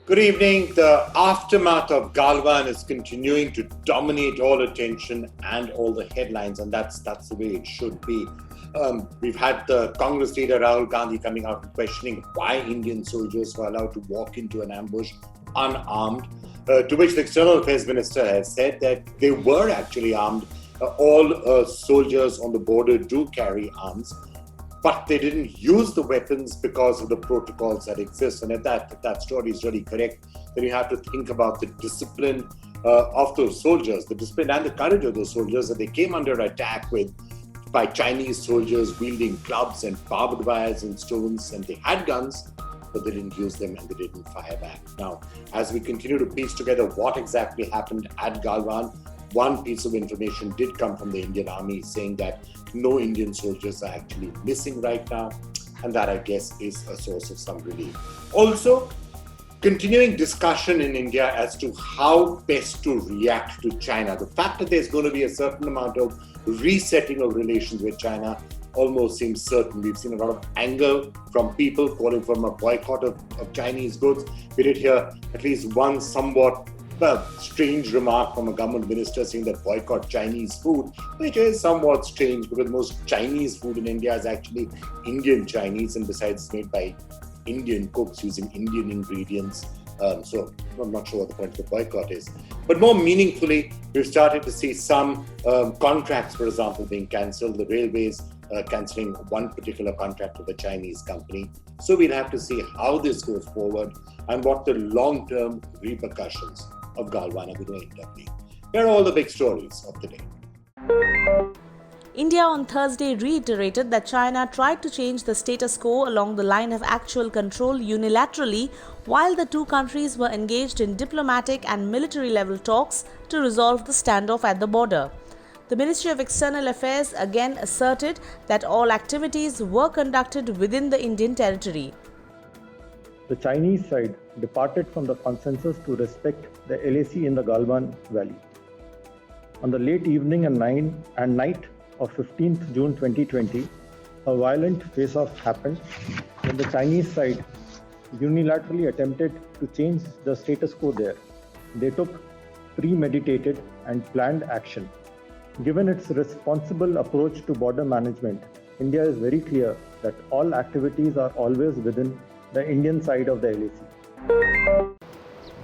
Good evening. The aftermath of Galwan is continuing to dominate all attention and all the headlines, and that's the way it should be. We've had the Congress leader Rahul Gandhi coming out and questioning why Indian soldiers were allowed to walk into an ambush unarmed, to which the External Affairs Minister has said that they were actually armed. All soldiers on the border do carry arms, but they didn't use the weapons because of the protocols that exist. And if that story is really correct, then you have to think about the discipline of those soldiers, the discipline and the courage of those soldiers, that they came under attack by Chinese soldiers wielding clubs and barbed wires and stones, and they had guns, but they didn't use them and they didn't fire back. Now, as we continue to piece together what exactly happened at Galwan, one piece of information did come from the Indian Army saying that no Indian soldiers are actually missing right now, and that, I guess, is a source of some relief. Also, continuing discussion in India as to how best to react to China. The fact that there's going to be a certain amount of resetting of relations with China almost seems certain. We've seen a lot of anger from people calling for a boycott of Chinese goods. We did hear at least one somewhat strange remark from a government minister saying that boycott Chinese food, which is somewhat strange because most Chinese food in India is actually Indian Chinese, and besides it's made by Indian cooks using Indian ingredients. So I'm not sure what the point of the boycott is. But more meaningfully, we've started to see some contracts, for example, being cancelled. The railways cancelling one particular contract with a Chinese company. So we'll have to see how this goes forward and what the long-term repercussions of Galwan are going to be. Here are all the big stories of the day. India on Thursday reiterated that China tried to change the status quo along the line of actual control unilaterally while the two countries were engaged in diplomatic and military level talks to resolve the standoff at the border. The Ministry of External Affairs again asserted that all activities were conducted within the Indian territory. The Chinese side departed from the consensus to respect the LAC in the Galwan Valley. On the late evening and night of 15th June 2020, a violent face-off happened when the Chinese side unilaterally attempted to change the status quo there. They took premeditated and planned action. Given its responsible approach to border management, India is very clear that all activities are always within the Indian side of the LAC.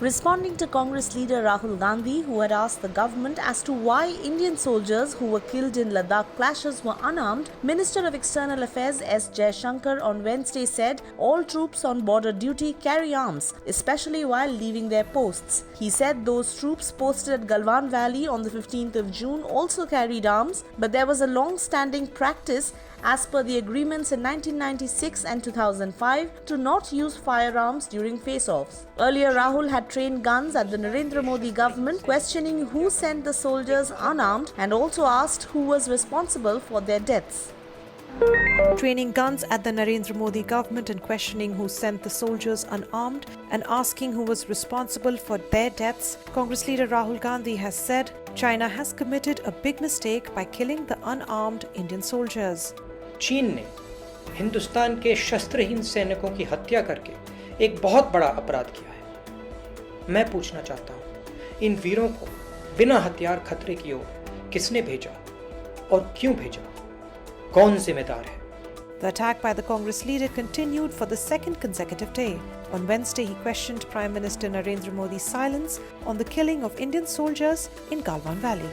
Responding to Congress leader Rahul Gandhi, who had asked the government as to why Indian soldiers who were killed in Ladakh clashes were unarmed, Minister of External Affairs S. Jaishankar on Wednesday said all troops on border duty carry arms, especially while leaving their posts. He said those troops posted at Galwan Valley on the 15th of June also carried arms, but there was a long-standing practice as per the agreements in 1996 and 2005 to not use firearms during face-offs. Earlier, Rahul had trained guns at the Narendra Modi government, questioning who sent the soldiers unarmed and also asked who was responsible for their deaths. Training guns at the Narendra Modi government and questioning who sent the soldiers unarmed and asking who was responsible for their deaths, Congress leader Rahul Gandhi has said China has committed a big mistake by killing the unarmed Indian soldiers. चीन ने हिंदुस्तान के शस्त्रहीन सैनिकों की हत्या करके एक बहुत बड़ा अपराध किया है। मैं पूछना चाहता हूं, इन वीरों को बिना हथियार खतरे की ओर किसने भेजा और क्यों भेजा? कौन जिम्मेदार है? The attack by the Congress leader continued for the second consecutive day. On Wednesday, he questioned Prime Minister Narendra Modi's silence on the killing of Indian soldiers in Galwan Valley.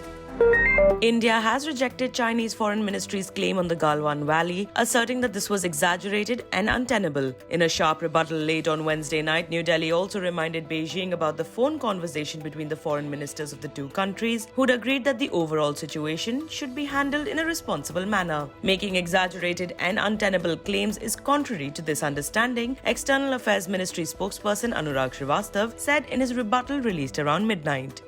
India has rejected Chinese Foreign Ministry's claim on the Galwan Valley, asserting that this was exaggerated and untenable. In a sharp rebuttal late on Wednesday night, New Delhi also reminded Beijing about the phone conversation between the foreign ministers of the two countries, who'd agreed that the overall situation should be handled in a responsible manner. Making exaggerated and untenable claims is contrary to this understanding, External Affairs Ministry spokesperson Anurag Srivastav said in his rebuttal released around midnight.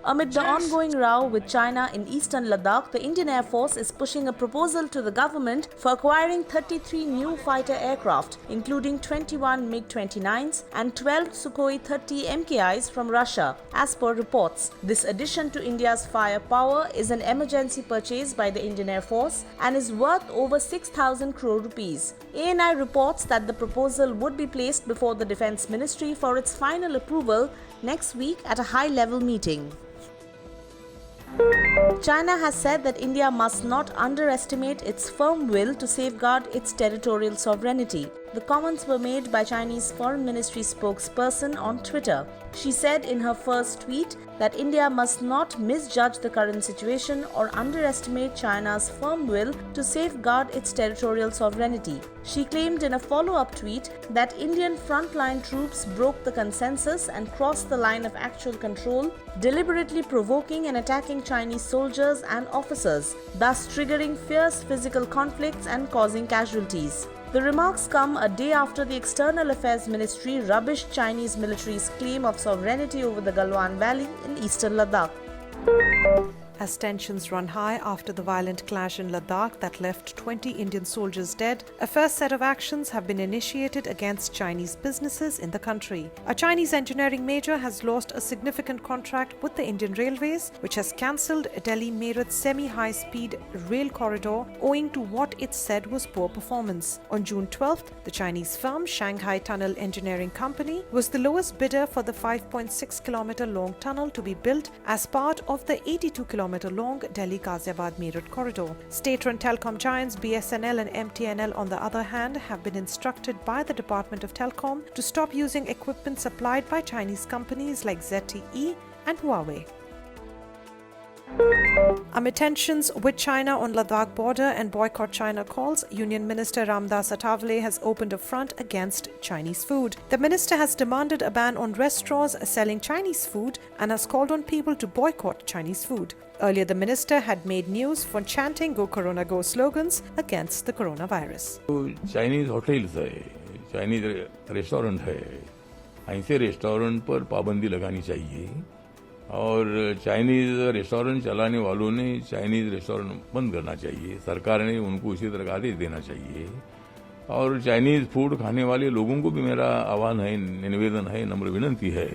Amid the ongoing row with China in eastern Ladakh, the Indian Air Force is pushing a proposal to the government for acquiring 33 new fighter aircraft, including 21 MiG-29s and 12 Sukhoi 30 MKIs from Russia, as per reports. This addition to India's firepower is an emergency purchase by the Indian Air Force and is worth over 6,000 crore rupees. ANI reports that the proposal would be placed before the Defence Ministry for its final approval next week at a high-level meeting. China has said that India must not underestimate its firm will to safeguard its territorial sovereignty. The comments were made by Chinese Foreign Ministry spokesperson on Twitter. She said in her first tweet that India must not misjudge the current situation or underestimate China's firm will to safeguard its territorial sovereignty. She claimed in a follow-up tweet that Indian frontline troops broke the consensus and crossed the line of actual control, deliberately provoking and attacking Chinese soldiers and officers, thus triggering fierce physical conflicts and causing casualties. The remarks come a day after the External Affairs Ministry rubbished Chinese military's claim of sovereignty over the Galwan Valley in eastern Ladakh. As tensions run high after the violent clash in Ladakh that left 20 Indian soldiers dead, a first set of actions have been initiated against Chinese businesses in the country. A Chinese engineering major has lost a significant contract with the Indian Railways, which has cancelled Delhi-Meerut semi-high-speed rail corridor owing to what it said was poor performance. On June 12th, the Chinese firm Shanghai Tunnel Engineering Company was the lowest bidder for the 5.6-kilometer long tunnel to be built as part of the 82-kilometer long Delhi-Ghaziabad-Meerut corridor. State-run telecom giants BSNL and MTNL, on the other hand, have been instructed by the Department of Telecom to stop using equipment supplied by Chinese companies like ZTE and Huawei. Amid tensions with China on Ladakh border and boycott China calls, Union Minister Ramdas Athavale has opened a front against Chinese food. The minister has demanded a ban on restaurants selling Chinese food and has called on people to boycott Chinese food. Earlier, the minister had made news for chanting "Go Corona Go" slogans against the coronavirus. Chinese hotels है, Chinese restaurant है, ऐसे restaurant पर पाबंदी लगानी चाहिए और Chinese restaurant चलाने वालों ने चाइनीज रेस्टोरेंट बंद करना चाहिए। सरकार ने उनको इसी तरह का आदेश देना चाहिए और चाइनीज फूड खाने वाले लोगों को भी मेरा आह्वान है, निवेदन है, नम्र विनंती है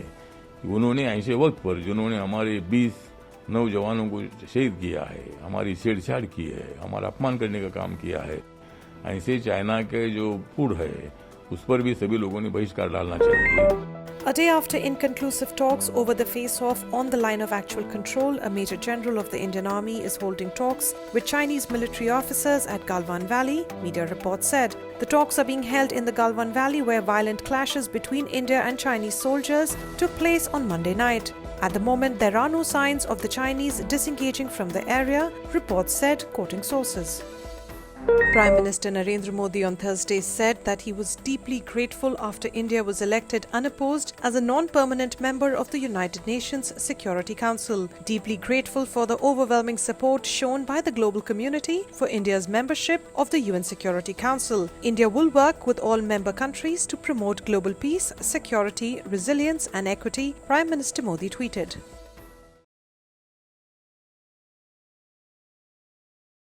कि उन्होंने ऐसे वक्त पर जिन्होंने हमारे 20 नौजवानों को शहीद किया है, हमारी छेड़छाड़ की है, हमारा अपमान करने का काम किया है, ऐसे चाइना के जो फूड है उस पर भी सभी लोगों ने बहिष्कार डालना चाहिए। A day after inconclusive talks over the face-off on the line of actual control, a Major General of the Indian Army is holding talks with Chinese military officers at Galwan Valley, media reports said. The talks are being held in the Galwan Valley, where violent clashes between India and Chinese soldiers took place on Monday night. At the moment, there are no signs of the Chinese disengaging from the area, reports said, quoting sources. Prime Minister Narendra Modi on Thursday said that he was deeply grateful after India was elected unopposed as a non-permanent member of the United Nations Security Council. Deeply grateful for the overwhelming support shown by the global community for India's membership of the UN Security Council. India will work with all member countries to promote global peace, security, resilience and equity, Prime Minister Modi tweeted.